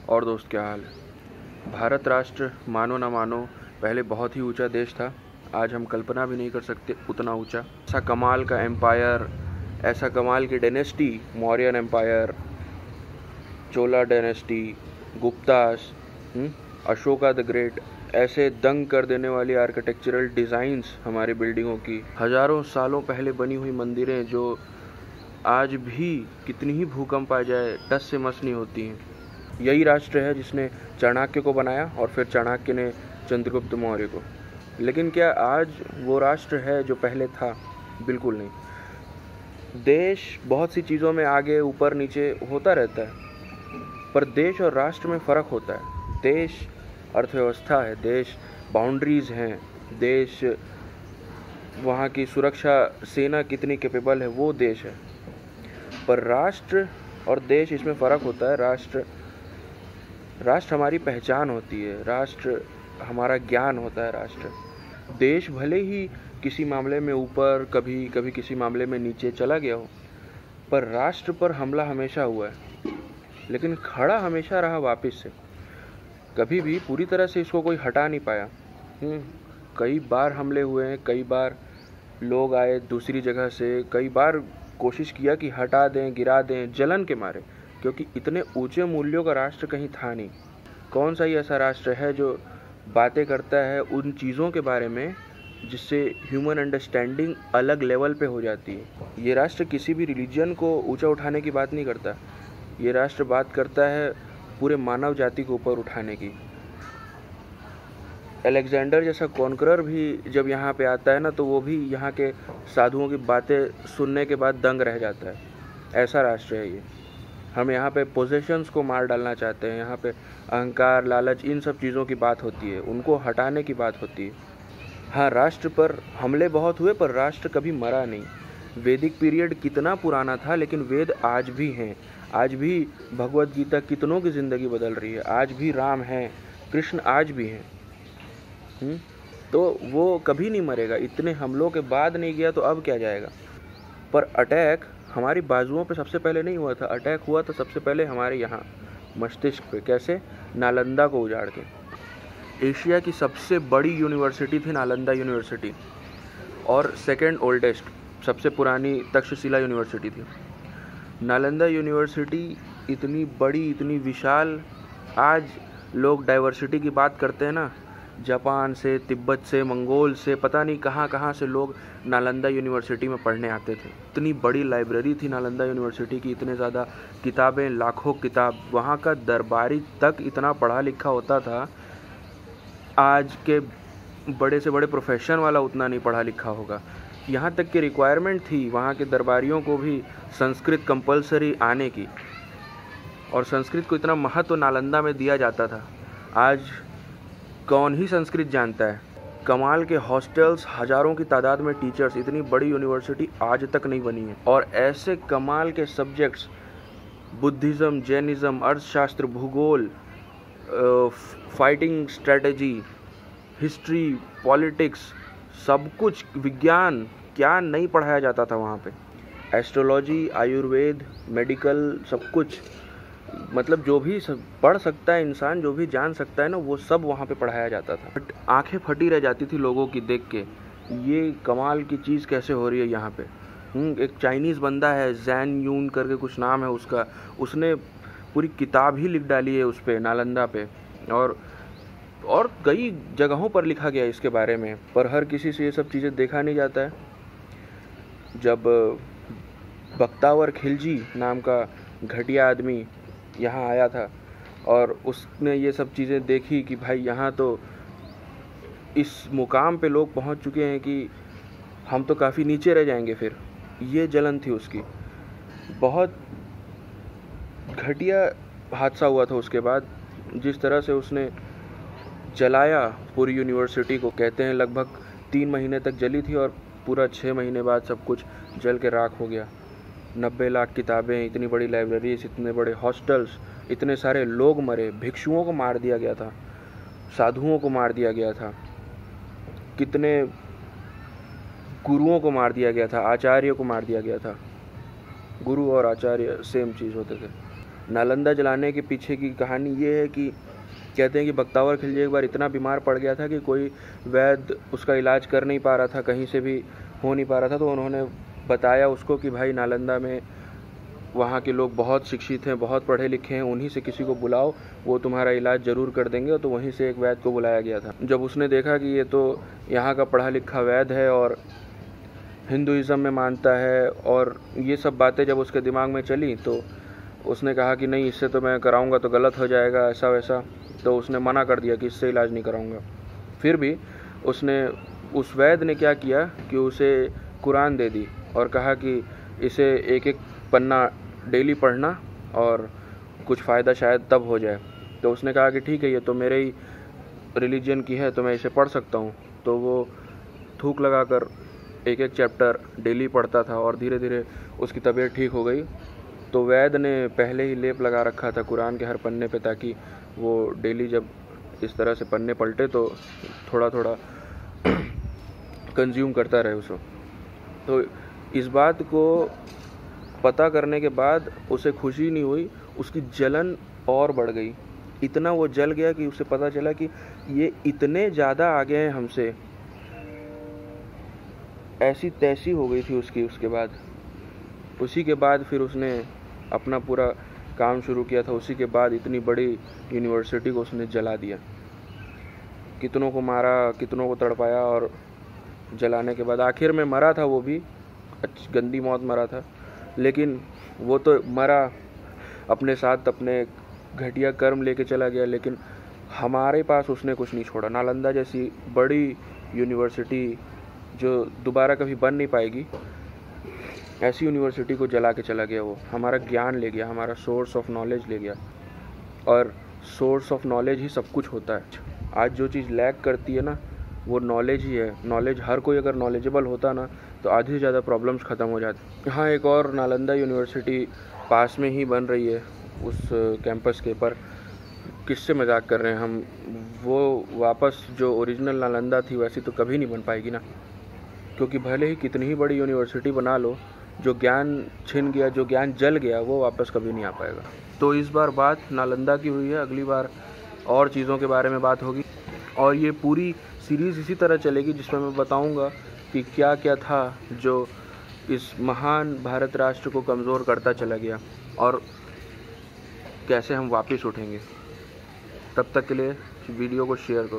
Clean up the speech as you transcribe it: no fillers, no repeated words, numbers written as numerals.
और दोस्त क्या हाल है। भारत राष्ट्र मानो ना मानो पहले बहुत ही ऊंचा देश था। आज हम कल्पना भी नहीं कर सकते उतना ऊंचा। ऐसा कमाल का एम्पायर, ऐसा कमाल की dynasty, Mauryan empire, Chola dynasty, Guptas, Ashoka the great, ऐसे दंग कर देने वाली आर्किटेक्चरल डिज़ाइंस हमारी बिल्डिंगों की, हज़ारों सालों पहले बनी हुई मंदिरें जो आज भी कितनी ही भूकंप आ जाए टस से मस नहीं होती हैं। यही राष्ट्र है जिसने चाणक्य को बनाया और फिर चाणक्य ने चंद्रगुप्त मौर्य को। लेकिन क्या आज वो राष्ट्र है जो पहले था? बिल्कुल नहीं। देश बहुत सी चीज़ों में आगे ऊपर नीचे होता रहता है, पर देश और राष्ट्र में फ़र्क होता है। देश अर्थव्यवस्था है, देश बाउंड्रीज़ हैं, देश वहाँ की सुरक्षा सेना कितनी कैपेबल है, वो देश है। पर राष्ट्र और देश, इसमें फ़र्क होता है। राष्ट्र हमारी पहचान होती है, राष्ट्र हमारा ज्ञान होता है। राष्ट्र देश भले ही किसी मामले में ऊपर, कभी कभी किसी मामले में नीचे चला गया हो, पर राष्ट्र पर हमला हमेशा हुआ है, लेकिन खड़ा हमेशा रहा वापस से। कभी भी पूरी तरह से इसको कोई हटा नहीं पाया। कई बार हमले हुए हैं, कई बार लोग आए दूसरी जगह से, कई बार कोशिश किया कि हटा दें, गिरा दें, जलन के मारे, क्योंकि इतने ऊंचे मूल्यों का राष्ट्र कहीं था नहीं। कौन सा ही ऐसा राष्ट्र है जो बातें करता है उन चीज़ों के बारे में जिससे ह्यूमन अंडरस्टैंडिंग अलग लेवल पे हो जाती है। ये राष्ट्र किसी भी रिलीजन को ऊंचा उठाने की बात नहीं करता। ये राष्ट्र बात करता है पूरे मानव जाति को ऊपर उठाने की। अलेक्जेंडर जैसा कॉन्करर भी जब यहाँ पे आता है ना, तो वो भी यहाँ के साधुओं की बातें सुनने के बाद दंग रह जाता है। ऐसा राष्ट्र है ये। हम यहाँ पे पोजेशंस को मार डालना चाहते हैं। यहाँ पे अहंकार, लालच, इन सब चीज़ों की बात होती है, उनको हटाने की बात होती है। हाँ, राष्ट्र पर हमले बहुत हुए, पर राष्ट्र कभी मरा नहीं। वैदिक पीरियड कितना पुराना था, लेकिन वेद आज भी हैं। आज भी भगवत गीता कितनों की ज़िंदगी बदल रही है। आज भी राम हैं, कृष्ण आज भी हैं। तो वो कभी नहीं मरेगा। इतने हमलों के बाद नहीं गया तो अब क्या जाएगा। पर अटैक हमारी बाजुओं पे सबसे पहले नहीं हुआ था। अटैक हुआ था सबसे पहले हमारे यहाँ मस्तिष्क पे। कैसे? नालंदा को उजाड़ के। एशिया की सबसे बड़ी यूनिवर्सिटी थी नालंदा यूनिवर्सिटी, और सेकेंड ओल्डेस्ट, सबसे पुरानी तक्षशिला यूनिवर्सिटी थी। नालंदा यूनिवर्सिटी इतनी बड़ी, इतनी विशाल। आज लोग डाइवर्सिटी की बात करते हैं ना, जापान से, तिब्बत से, मंगोल से, पता नहीं कहाँ कहाँ से लोग नालंदा यूनिवर्सिटी में पढ़ने आते थे। इतनी बड़ी लाइब्रेरी थी नालंदा यूनिवर्सिटी की, इतने ज़्यादा किताबें, लाखों किताब। वहाँ का दरबारी तक इतना पढ़ा लिखा होता था। आज के बड़े से बड़े प्रोफेशन वाला उतना नहीं पढ़ा लिखा होगा। यहाँ तक की रिक्वायरमेंट थी वहाँ के दरबारियों को भी संस्कृत कंपलसरी आने की, और संस्कृत को इतना महत्व नालंदा में दिया जाता था। आज कौन ही संस्कृत जानता है। कमाल के हॉस्टल्स, हज़ारों की तादाद में टीचर्स, इतनी बड़ी यूनिवर्सिटी आज तक नहीं बनी है। और ऐसे कमाल के सब्जेक्ट्स, बुद्धिज़्म, जैनिज़्म, अर्थशास्त्र, भूगोल, फाइटिंग स्ट्रेटजी, हिस्ट्री, पॉलिटिक्स, सब कुछ, विज्ञान, क्या नहीं पढ़ाया जाता था वहाँ पे। एस्ट्रोलॉजी, आयुर्वेद, मेडिकल, सब कुछ। मतलब जो भी पढ़ सकता है इंसान, जो भी जान सकता है ना, वो सब वहाँ पे पढ़ाया जाता था। बट आंखें फटी रह जाती थी लोगों की देख के, ये कमाल की चीज़ कैसे हो रही है यहाँ पे। एक चाइनीज़ बंदा है, जैन यून करके कुछ नाम है उसका, उसने पूरी किताब ही लिख डाली है उस पर, नालंदा पे। और कई जगहों पर लिखा गया इसके बारे में, पर हर किसी से ये सब चीज़ें देखा नहीं जाता है। जब बख्तावर खिलजी नाम का घटिया आदमी यहाँ आया था और उसने ये सब चीज़ें देखी कि भाई यहाँ तो इस मुकाम पे लोग पहुँच चुके हैं कि हम तो काफ़ी नीचे रह जाएंगे, फिर ये जलन थी उसकी। बहुत घटिया हादसा हुआ था उसके बाद, जिस तरह से उसने जलाया पूरी यूनिवर्सिटी को। कहते हैं लगभग 3 महीने तक जली थी और पूरा 6 महीने बाद सब कुछ जल के राख हो गया। 90 लाख किताबें, इतनी बड़ी लाइब्रेरीज, इतने बड़े हॉस्टल्स, इतने सारे लोग मरे। भिक्षुओं को मार दिया गया था, साधुओं को मार दिया गया था, कितने गुरुओं को मार दिया गया था, आचार्य को मार दिया गया था। गुरु और आचार्य सेम चीज़ होते थे। नालंदा जलाने के पीछे की कहानी ये है कि कहते हैं कि बख्तावर खिलजी एक बार इतना बीमार पड़ गया था कि कोई वैद्य उसका इलाज कर नहीं पा रहा था, कहीं से भी हो नहीं पा रहा था। तो उन्होंने बताया उसको कि भाई नालंदा में वहाँ के लोग बहुत शिक्षित हैं, बहुत पढ़े लिखे हैं, उन्हीं से किसी को बुलाओ, वो तुम्हारा इलाज ज़रूर कर देंगे। तो वहीं से एक वैद्य को बुलाया गया था। जब उसने देखा कि ये तो यहाँ का पढ़ा लिखा वैद्य है और हिंदुइज़्म में मानता है और ये सब बातें जब उसके दिमाग में चली तो उसने कहा कि नहीं, इससे तो मैं कराऊंगा तो गलत हो जाएगा, ऐसा वैसा। तो उसने मना कर दिया कि इससे इलाज नहीं कराऊंगा। फिर भी उसने उस वैद्य ने क्या किया कि उसे कुरान दे दी और कहा कि इसे एक एक पन्ना डेली पढ़ना और कुछ फ़ायदा शायद तब हो जाए। तो उसने कहा कि ठीक है, ये तो मेरे ही रिलीजन की है तो मैं इसे पढ़ सकता हूँ। तो वो थूक लगाकर एक एक चैप्टर डेली पढ़ता था और धीरे धीरे उसकी तबीयत ठीक हो गई। तो वैद्य ने पहले ही लेप लगा रखा था कुरान के हर पन्ने पे, ताकि वो डेली जब इस तरह से पन्ने पलटे तो थोड़ा थोड़ा कंज्यूम करता रहे उसको। तो इस बात को पता करने के बाद उसे खुशी नहीं हुई, उसकी जलन और बढ़ गई। इतना वो जल गया कि उसे पता चला कि ये इतने ज़्यादा आ गए हैं हमसे। ऐसी तैसी हो गई थी उसकी। उसके बाद उसी के बाद फिर उसने अपना पूरा काम शुरू किया था। उसी के बाद इतनी बड़ी यूनिवर्सिटी को उसने जला दिया, कितनों को मारा, कितनों को तड़पाया और जलाने के बाद आखिर में मरा था। वो भी गंदी मौत मरा था, लेकिन वो तो मरा, अपने साथ अपने घटिया कर्म लेके चला गया। लेकिन हमारे पास उसने कुछ नहीं छोड़ा। नालंदा जैसी बड़ी यूनिवर्सिटी जो दोबारा कभी बन नहीं पाएगी, ऐसी यूनिवर्सिटी को जला के चला गया। वो हमारा ज्ञान ले गया, हमारा सोर्स ऑफ नॉलेज ले गया। और सोर्स ऑफ नॉलेज ही सब कुछ होता है। आज जो चीज़ लैक करती है ना, वो नॉलेज ही है। नॉलेज, हर कोई अगर नॉलेजेबल होता ना तो आधी से ज़्यादा प्रॉब्लम्स ख़त्म हो जाती। यहाँ एक और नालंदा यूनिवर्सिटी पास में ही बन रही है उस कैंपस के, पर किससे मजाक कर रहे हैं हम। वो वापस जो ओरिजिनल नालंदा थी वैसी तो कभी नहीं बन पाएगी ना, क्योंकि भले ही कितनी ही बड़ी यूनिवर्सिटी बना लो, जो ज्ञान छिन गया, जो ज्ञान जल गया, वो वापस कभी नहीं आ पाएगा। तो इस बार बात नालंदा की हुई है, अगली बार और चीज़ों के बारे में बात होगी। और ये पूरी सीरीज़ इसी तरह चलेगी जिसमें मैं बताऊंगा कि क्या क्या था जो इस महान भारत राष्ट्र को कमज़ोर करता चला गया और कैसे हम वापस उठेंगे। तब तक के लिए वीडियो को शेयर करो।